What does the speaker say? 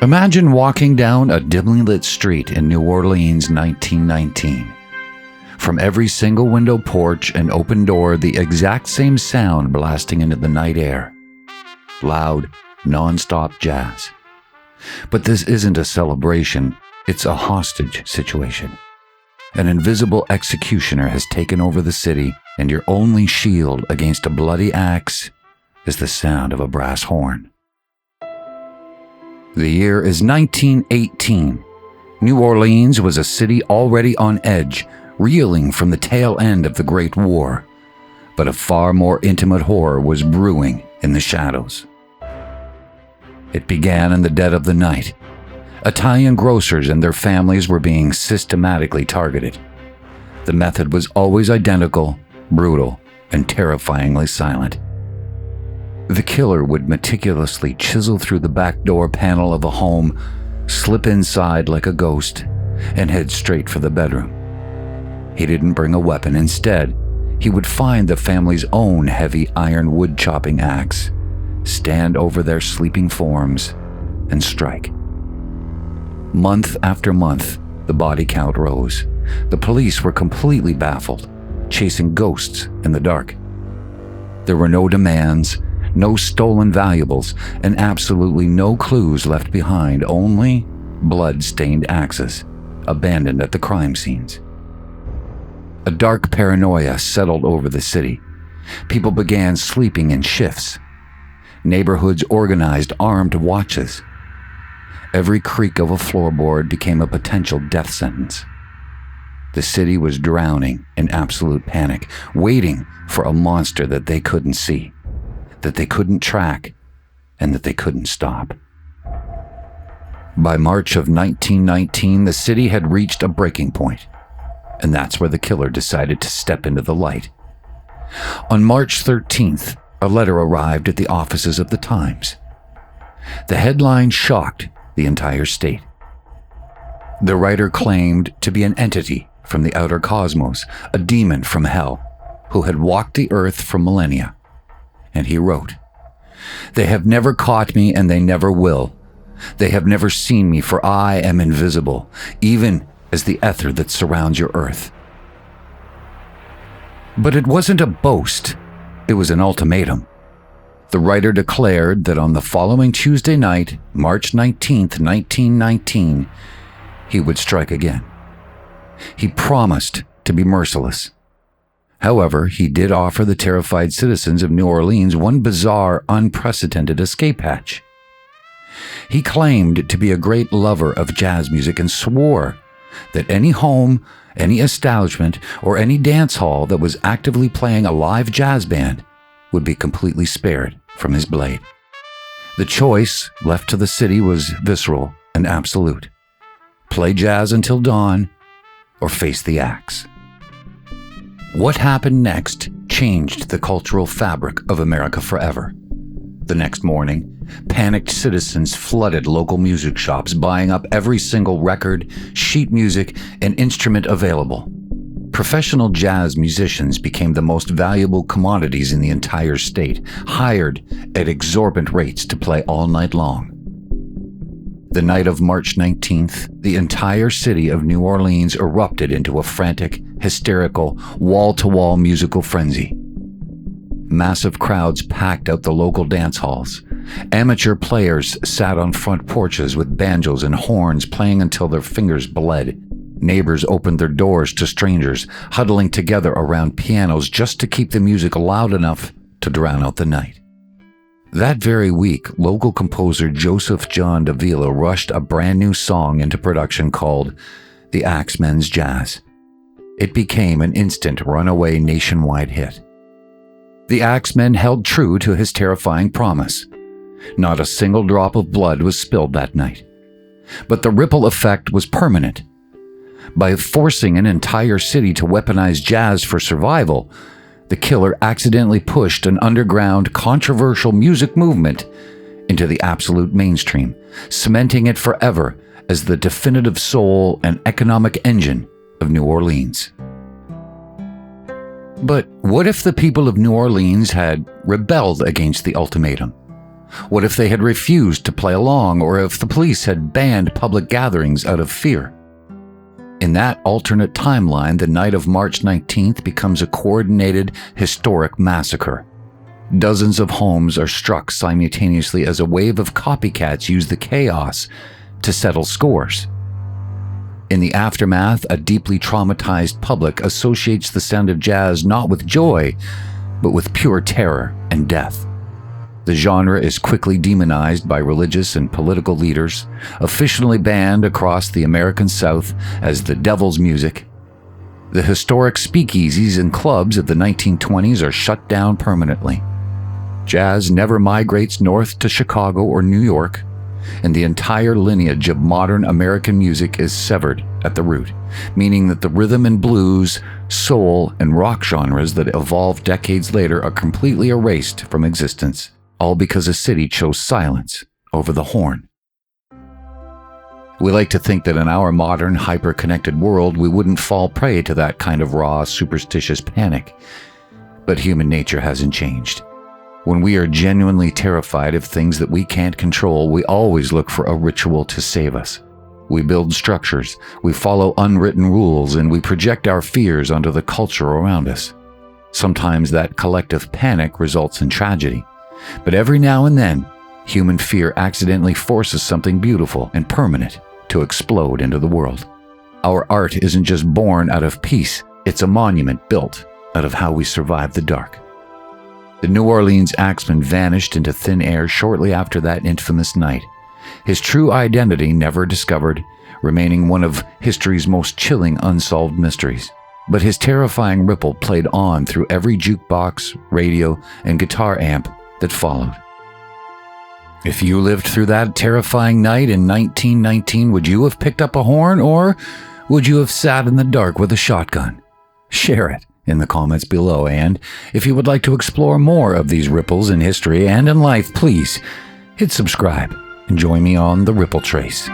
Imagine walking down a dimly lit street in New Orleans, 1919. From every single window, porch, and open door, the exact same sound blasting into the night air. Loud, non-stop jazz. But this isn't a celebration, it's a hostage situation. An invisible executioner has taken over the city, and your only shield against a bloody axe is the sound of a brass horn. The year is 1918. New Orleans was a city already on edge, reeling from the tail end of the Great War. But a far more intimate horror was brewing in the shadows. It began in the dead of the night. Italian grocers and their families were being systematically targeted. The method was always identical, brutal, and terrifyingly silent. The killer would meticulously chisel through the back door panel of a home, slip inside like a ghost, and head straight for the bedroom. He didn't bring a weapon. Instead, he would find the family's own heavy iron wood chopping axe, stand over their sleeping forms, and strike. Month after month, the body count rose. The police were completely baffled, chasing ghosts in the dark. There were no demands, no stolen valuables, and absolutely no clues left behind, only blood-stained axes, abandoned at the crime scenes. A dark paranoia settled over the city. People began sleeping in shifts. Neighborhoods organized armed watches. Every creak of a floorboard became a potential death sentence. The city was drowning in absolute panic, waiting for a monster that they couldn't see, that they couldn't track, and that they couldn't stop. By March of 1919, the city had reached a breaking point, and that's where the killer decided to step into the light. On March 13th, a letter arrived at the offices of the Times. The headline shocked the entire state. The writer claimed to be an entity from the outer cosmos, a demon from hell, who had walked the earth for millennia. And he wrote, "They have never caught me, and they never will. They have never seen me, for I am invisible, even as the ether that surrounds your earth." But it wasn't a boast, it was an ultimatum. The writer declared that on the following Tuesday night, March 19th, 1919, he would strike again. He promised to be merciless. However, he did offer the terrified citizens of New Orleans one bizarre, unprecedented escape hatch. He claimed to be a great lover of jazz music and swore that any home, any establishment, or any dance hall that was actively playing a live jazz band would be completely spared from his blade. The choice left to the city was visceral and absolute. Play jazz until dawn, or face the axe. What happened next changed the cultural fabric of America forever. The next morning, panicked citizens flooded local music shops, buying up every single record, sheet music, and instrument available. Professional jazz musicians became the most valuable commodities in the entire state, hired at exorbitant rates to play all night long. The night of March 19th, the entire city of New Orleans erupted into a frantic, hysterical, wall-to-wall musical frenzy. Massive crowds packed out the local dance halls. Amateur players sat on front porches with banjos and horns playing until their fingers bled. Neighbors opened their doors to strangers, huddling together around pianos just to keep the music loud enough to drown out the night. That very week, local composer Joseph John Davila rushed a brand new song into production called The Axeman's Jazz. It became an instant runaway nationwide hit. The Axeman held true to his terrifying promise. Not a single drop of blood was spilled that night. But the ripple effect was permanent. By forcing an entire city to weaponize jazz for survival, the killer accidentally pushed an underground, controversial music movement into the absolute mainstream, cementing it forever as the definitive soul and economic engine of New Orleans. But what if the people of New Orleans had rebelled against the ultimatum? What if they had refused to play along, or if the police had banned public gatherings out of fear? In that alternate timeline, the night of March 19th becomes a coordinated, historic massacre. Dozens of homes are struck simultaneously as a wave of copycats use the chaos to settle scores. In the aftermath, a deeply traumatized public associates the sound of jazz not with joy, but with pure terror and death. The genre is quickly demonized by religious and political leaders, officially banned across the American South as the devil's music. The historic speakeasies and clubs of the 1920s are shut down permanently. Jazz never migrates north to Chicago or New York, and the entire lineage of modern American music is severed at the root, meaning that the rhythm and blues, soul, and rock genres that evolved decades later are completely erased from existence, all because a city chose silence over the horn. We like to think that in our modern, hyper-connected world, we wouldn't fall prey to that kind of raw, superstitious panic. But human nature hasn't changed. When we are genuinely terrified of things that we can't control, we always look for a ritual to save us. We build structures, we follow unwritten rules, and we project our fears onto the culture around us. Sometimes that collective panic results in tragedy. But every now and then, human fear accidentally forces something beautiful and permanent to explode into the world. Our art isn't just born out of peace, it's a monument built out of how we survive the dark. The New Orleans Axeman vanished into thin air shortly after that infamous night, his true identity never discovered, remaining one of history's most chilling unsolved mysteries. But his terrifying ripple played on through every jukebox, radio, and guitar amp that followed. If you lived through that terrifying night in 1919, would you have picked up a horn, or would you have sat in the dark with a shotgun? Share it in the comments below, and if you would like to explore more of these ripples in history and in life, please hit subscribe and join me on the Ripple Trace.